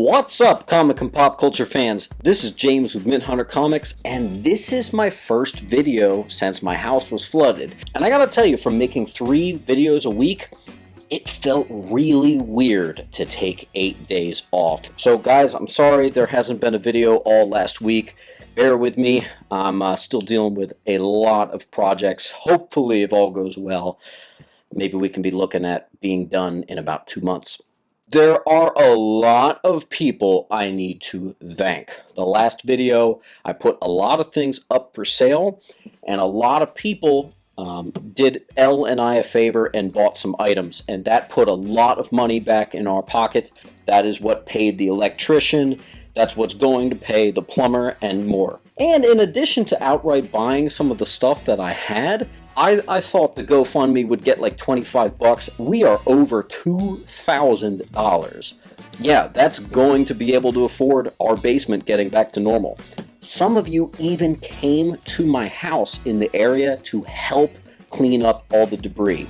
What's up, comic and pop culture fans? This is James with Mint Hunter Comics, and this is my first video since my house was flooded. And I gotta tell you, from making 3 videos a week, it felt really weird to take 8 days off. So guys, I'm sorry there hasn't been a video all last week. Bear with me. I'm still dealing with a lot of projects. Hopefully, if all goes well, maybe we can be looking at being done in about 2 months. There are a lot of people I need to thank. The last video, I put a lot of things up for sale, and a lot of people did Elle and I a favor and bought some items, and that put a lot of money back in our pocket. That is what paid the electrician, that's what's going to pay the plumber, and more. And in addition to outright buying some of the stuff that I had, I thought the GoFundMe would get like 25 bucks. We are over $2,000. Yeah, that's going to be able to afford our basement getting back to normal. Some of you even came to my house in the area to help clean up all the debris.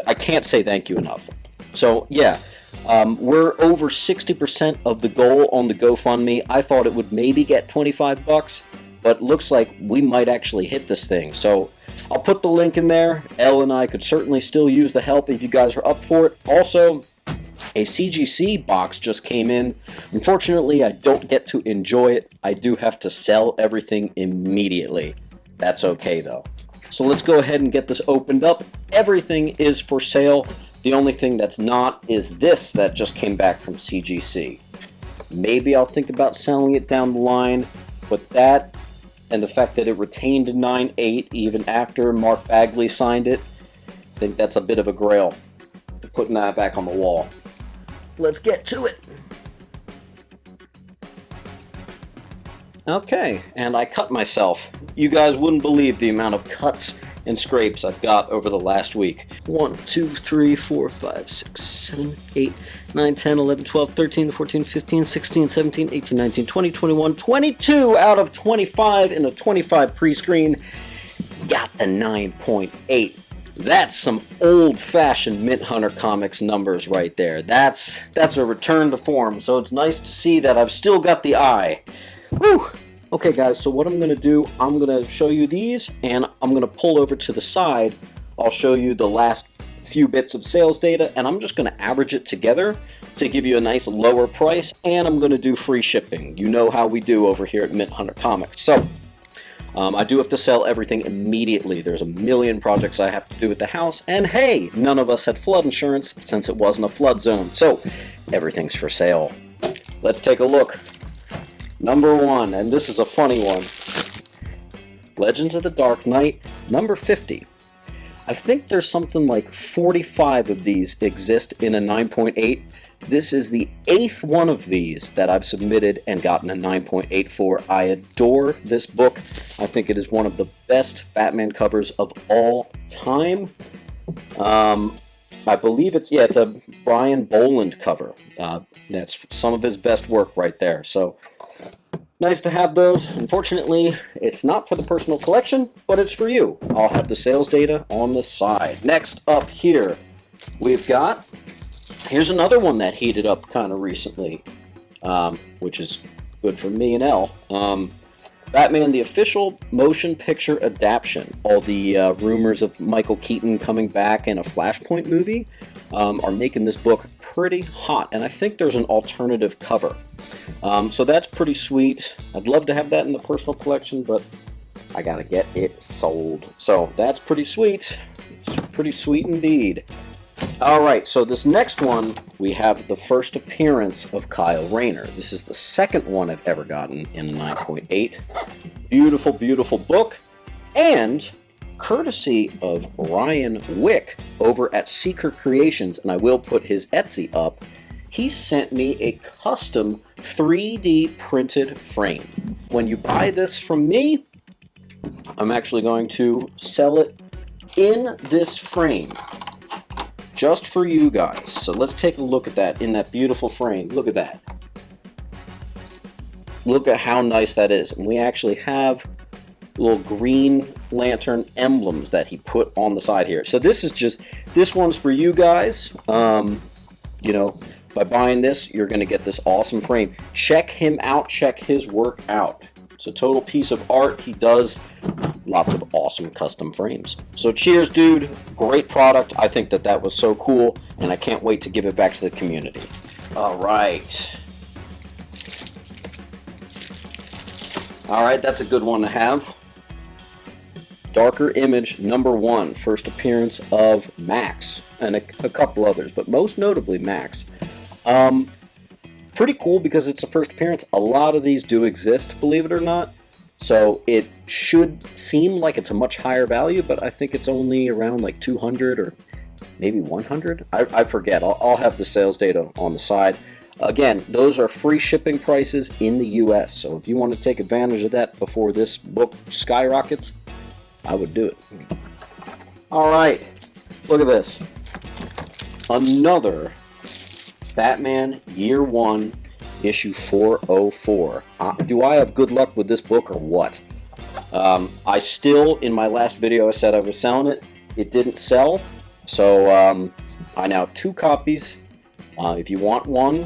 I can't say thank you enough. So yeah, we're over 60% of the goal on the GoFundMe. I thought it would maybe get 25 bucks. But looks like we might actually hit this thing. So I'll put the link in there. Elle and I could certainly still use the help if you guys are up for it. Also, a CGC box just came in. Unfortunately, I don't get to enjoy it. I do have to sell everything immediately. That's okay though. So let's go ahead and get this opened up. Everything is for sale. The only thing that's not is this that just came back from CGC. Maybe I'll think about selling it down the line, but that and the fact that it retained a 9.8 even after Mark Bagley signed it, I think that's a bit of a grail. Putting that back on the wall. Let's get to it. Okay, and I cut myself. You guys wouldn't believe the amount of cuts and scrapes I've got over the last week. 1, 2, 3, 4, 5, 6, 7, 8, 9, 10, 11, 12, 13, 14, 15, 16, 17, 18, 19, 20, 21, 22 out of 25 in a 25 pre-screen. Got the 9.8. That's some old-fashioned Mint Hunter Comics numbers right there. That's a return to form, so it's nice to see that I've still got the eye. Whew! Okay guys, so what I'm going to do, I'm going to show you these, and I'm going to pull over to the side. I'll show you the last few bits of sales data, and I'm just going to average it together to give you a nice lower price, and I'm going to do free shipping. You know how we do over here at Mint Hunter Comics. So, I do have to sell everything immediately. There's a million projects I have to do at the house, and hey, none of us had flood insurance since it wasn't a flood zone, so everything's for sale. Let's take a look. Number 1, and this is a funny one. Legends of the Dark Knight, number 50. I think there's something like 45 of these exist in a 9.8. This is the 8th one of these that I've submitted and gotten a 9.8 for. I adore this book. I think it is one of the best Batman covers of all time. I believe it's a Brian Boland cover. That's some of his best work right there. So nice to have those. Unfortunately, it's not for the personal collection, but it's for you. I'll have the sales data on the side. Next up here, we've got, here's another one that heated up kind of recently, which is good for me and Elle. Batman, the official motion picture adaptation. All the rumors of Michael Keaton coming back in a Flashpoint movie are making this book pretty hot, and I think there's an alternative cover. So that's pretty sweet. I'd love to have that in the personal collection, but I gotta get it sold. So that's pretty sweet. It's pretty sweet indeed. Alright, so this next one, we have the first appearance of Kyle Raynor. This is the second one I've ever gotten in a 9.8. Beautiful, beautiful book. And courtesy of Ryan Wick over at Seeker Creations, and I will put his Etsy up, he sent me a custom 3D printed frame. When you buy this from me, I'm actually going to sell it in this frame just for you guys. So let's take a look at that in that beautiful frame. Look at that. Look at how nice that is. And we actually have little Green Lantern emblems that he put on the side here. So this is just, this one's for you guys. You know, By buying this, you're going to get this awesome frame. Check him out. Check his work out. It's a total piece of art. He does lots of awesome custom frames. So cheers, dude. Great product. I think that was so cool, and I can't wait to give it back to the community. All right. All right, that's a good one to have. Darker Image #1, first appearance of Max, and a couple others, but most notably Max. Pretty cool because it's a first appearance. A lot of these do exist, believe it or not. So it should seem like it's a much higher value, but I think it's only around like 200 or maybe 100. I forget. I'll have the sales data on the side. Again, those are free shipping prices in the US. So if you want to take advantage of that before this book skyrockets, I would do it. All right, look at this. Another Batman Year 1, issue 404. Do I have good luck with this book or what? I still, in my last video, I said I was selling it. It didn't sell, so I now have 2 copies. If you want one,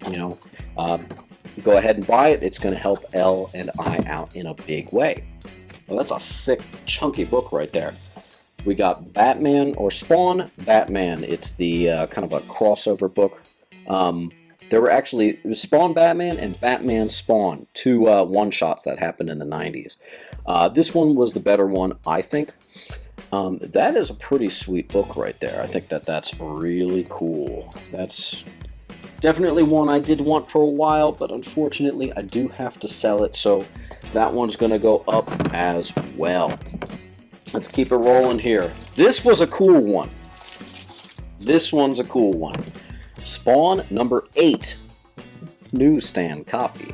go ahead and buy it. It's going to help Elle and I out in a big way. Well, that's a thick, chunky book right there. We got Batman or Spawn Batman. It's the kind of a crossover book. There were actually, it was Spawn Batman and Batman Spawn, 2 one-shots that happened in the 90s. This one was the better one, I think. That is a pretty sweet book right there. I think that's really cool. That's definitely one I did want for a while, but unfortunately I do have to sell it, so that one's going to go up as well. Let's keep it rolling here. This was a cool one. This one's a cool one. Spawn #8, newsstand copy.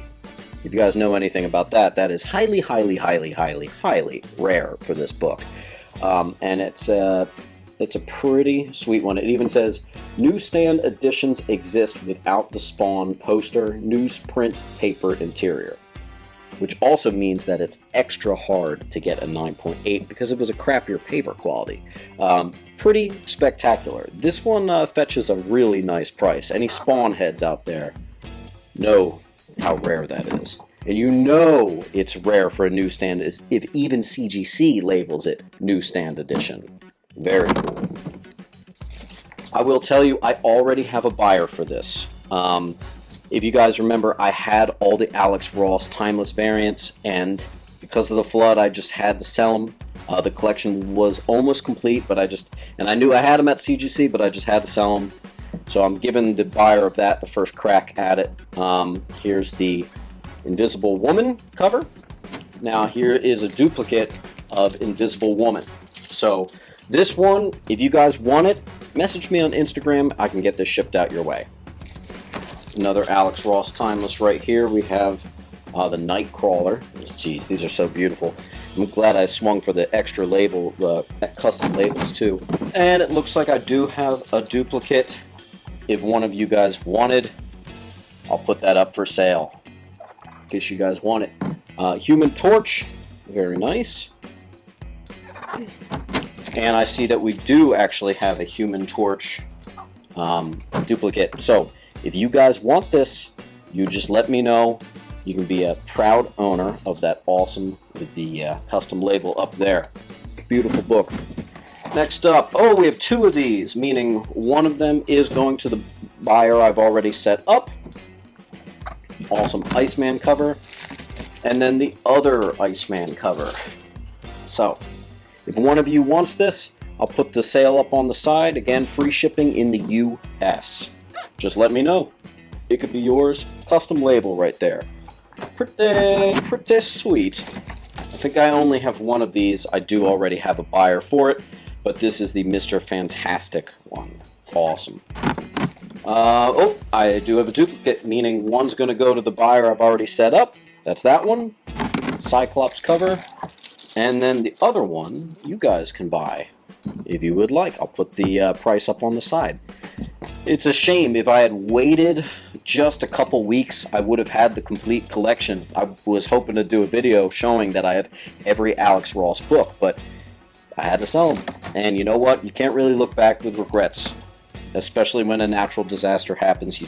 If you guys know anything about that, that is highly, highly, highly, highly, highly rare for this book. And it's a pretty sweet one. It even says, newsstand editions exist without the Spawn poster, newsprint paper interior. Which also means that it's extra hard to get a 9.8 because it was a crappier paper quality. Pretty spectacular. This one fetches a really nice price. Any Spawn heads out there know how rare that is. And you know it's rare for a newsstand if even CGC labels it newsstand edition. Very cool. I will tell you, I already have a buyer for this. If you guys remember, I had all the Alex Ross Timeless variants, and because of the flood, I just had to sell them. The collection was almost complete, but I knew I had them at CGC, but I just had to sell them. So I'm giving the buyer of that the first crack at it. Here's the Invisible Woman cover. Now here is a duplicate of Invisible Woman. So this one, if you guys want it, message me on Instagram. I can get this shipped out your way. Another Alex Ross Timeless right here. We have the Nightcrawler. Jeez, these are so beautiful. I'm glad I swung for the extra label, custom labels too. And it looks like I do have a duplicate. If one of you guys wanted, I'll put that up for sale in case you guys want it. Human Torch, very nice. And I see that we do actually have a Human Torch duplicate. So if you guys want this, you just let me know. You can be a proud owner of that awesome, with the custom label up there. Beautiful book. Next up, we have 2 of these, meaning one of them is going to the buyer I've already set up. Awesome Iceman cover. And then the other Iceman cover. So, if one of you wants this, I'll put the sale up on the side. Again, free shipping in the US. Just let me know. It could be yours. Custom label right there. Pretty sweet. I think I only have one of these. I do already have a buyer for it, but this is the Mr. Fantastic one. Awesome. I do have a duplicate, meaning one's going to go to the buyer I've already set up. That's that one. Cyclops cover. And then the other one, you guys can buy if you would like. I'll put the price up on the side. It's a shame. If I had waited just a couple weeks, I would have had the complete collection. I was hoping to do a video showing that I have every Alex Ross book, but I had to sell them. And you know what? You can't really look back with regrets. especially when a natural disaster happens. You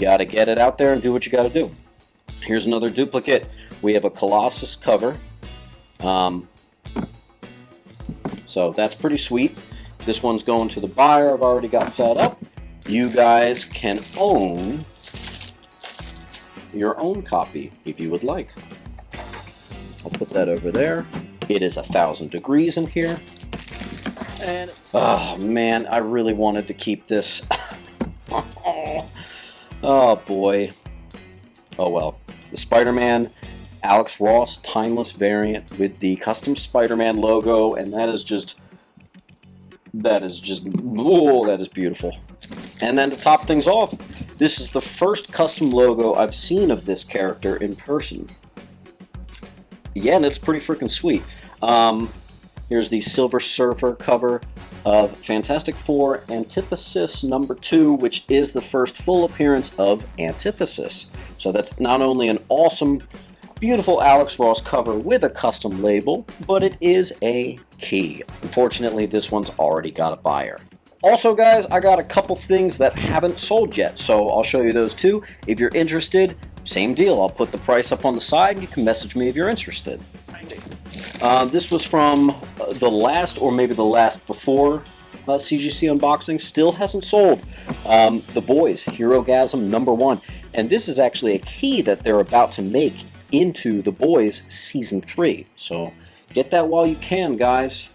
got to get it out there and do what you got to do. Here's another duplicate. We have a Colossus cover. So that's pretty sweet. This one's going to the buyer. I've already got set up. You guys can own your own copy if you would like. I'll put that over there. It is 1,000 degrees in here. And oh man, I really wanted to keep this. Oh boy. Oh well. The Spider-Man Alex Ross Timeless variant with the custom Spider-Man logo, and that is just, oh, that is beautiful. And then to top things off, this is the first custom logo I've seen of this character in person. Yeah, and it's pretty freaking sweet. Here's the Silver Surfer cover of Fantastic Four Antithesis #2, which is the first full appearance of Antithesis. So that's not only an awesome, beautiful Alex Ross cover with a custom label, but it is a key. Unfortunately, this one's already got a buyer. Also, guys, I got a couple things that haven't sold yet, so I'll show you those too. If you're interested, same deal. I'll put the price up on the side, and you can message me if you're interested. This was from the last, or maybe the last before CGC unboxing. Still hasn't sold. The Boys, Hero Gasm #1. And this is actually a key that they're about to make into The Boys Season 3. So get that while you can, guys.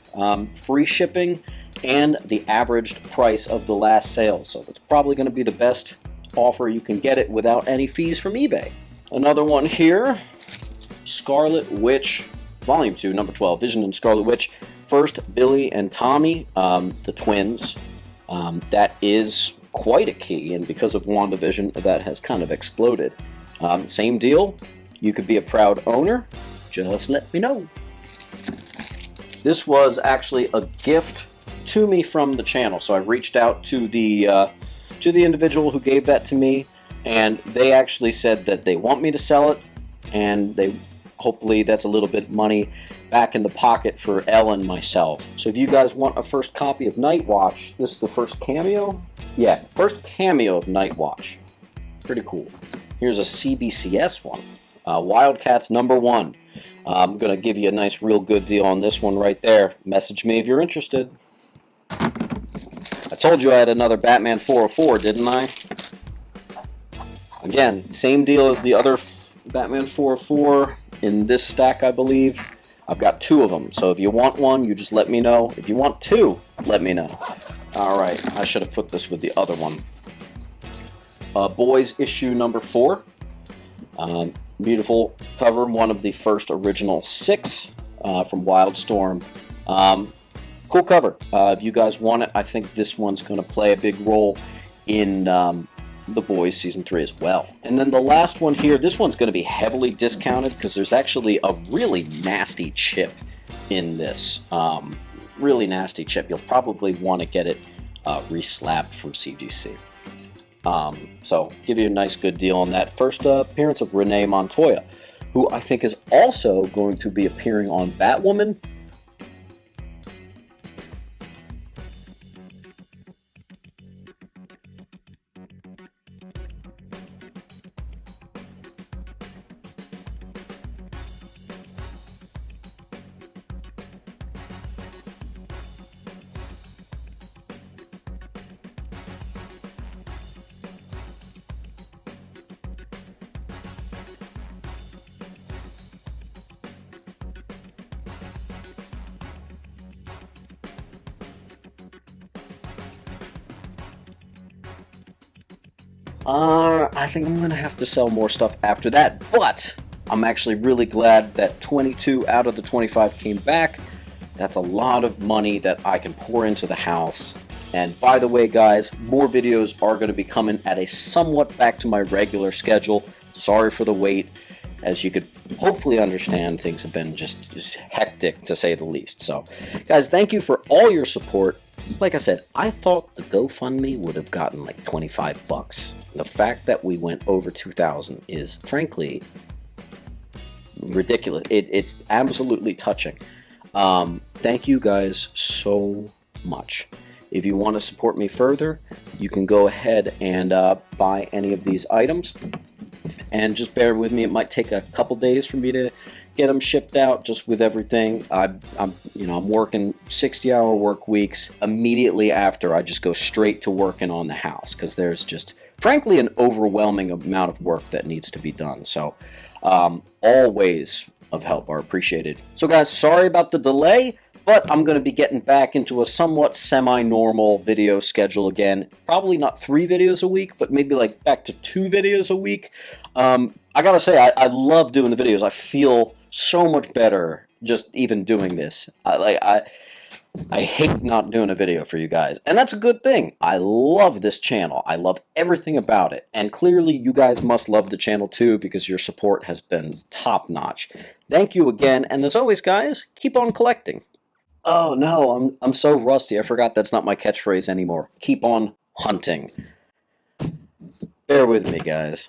Free shipping and the averaged price of the last sale. So it's probably going to be the best offer you can get it without any fees from eBay. Another one here, Scarlet Witch Volume 2, number 12, Vision and Scarlet Witch. First, Billy and Tommy, the twins. That is quite a key, and because of WandaVision, that has kind of exploded. Same deal. You could be a proud owner. Just let me know. This was actually a gift to me from the channel, so I reached out to the individual who gave that to me, and they actually said that they want me to sell it, and hopefully that's a little bit of money back in the pocket for Elle and myself. So if you guys want a first copy of Night Watch, this is the first cameo? Yeah, first cameo of Night Watch. Pretty cool. Here's a CBCS one. Wildcats #1. I'm going to give you a nice, real good deal on this one right there. Message me if you're interested. I told you I had another Batman 404, didn't I? Again, same deal as the other Batman 404 in this stack, I believe. I've got 2 of them, so if you want one, you just let me know. If you want 2, let me know. Alright, I should have put this with the other one. Boys issue #4. Beautiful cover, one of the first original 6 from Wildstorm. Cool cover. If you guys want it, I think this one's going to play a big role in The Boys Season 3 as well. And then the last one here, this one's going to be heavily discounted because there's actually a really nasty chip in this. Really nasty chip. You'll probably want to get it reslabbed from CGC. So, give you a nice good deal on that. First appearance of Renee Montoya, who I think is also going to be appearing on Batwoman. I think I'm going to have to sell more stuff after that, but I'm actually really glad that 22 out of the 25 came back. That's a lot of money that I can pour into the house. And by the way, guys, more videos are going to be coming at a somewhat back to my regular schedule. Sorry for the wait. As you could hopefully understand, things have been just hectic, to say the least. So, guys, thank you for all your support. Like I said, I thought the GoFundMe would have gotten like 25 bucks. The fact that we went over 2,000 is, frankly, ridiculous. It's absolutely touching. Thank you guys so much. If you want to support me further, you can go ahead and buy any of these items. And just bear with me, it might take a couple days for me to get them shipped out, just with everything. I'm working 60-hour work weeks. Immediately after, I just go straight to working on the house, because there's just, frankly, an overwhelming amount of work that needs to be done. So all ways of help are appreciated. So guys, sorry about the delay, but I'm going to be getting back into a somewhat semi-normal video schedule again. Probably not 3 videos a week, but maybe like back to 2 videos a week. I gotta say, I love doing the videos. I feel so much better just even doing this. I hate not doing a video for you guys, and that's a good thing. I love this channel. I love everything about it, and clearly you guys must love the channel too, because your support has been top-notch. Thank you again, and as always, guys, keep on collecting. Oh no, I'm so rusty. I forgot that's not my catchphrase anymore. Keep on hunting. Bear with me, guys.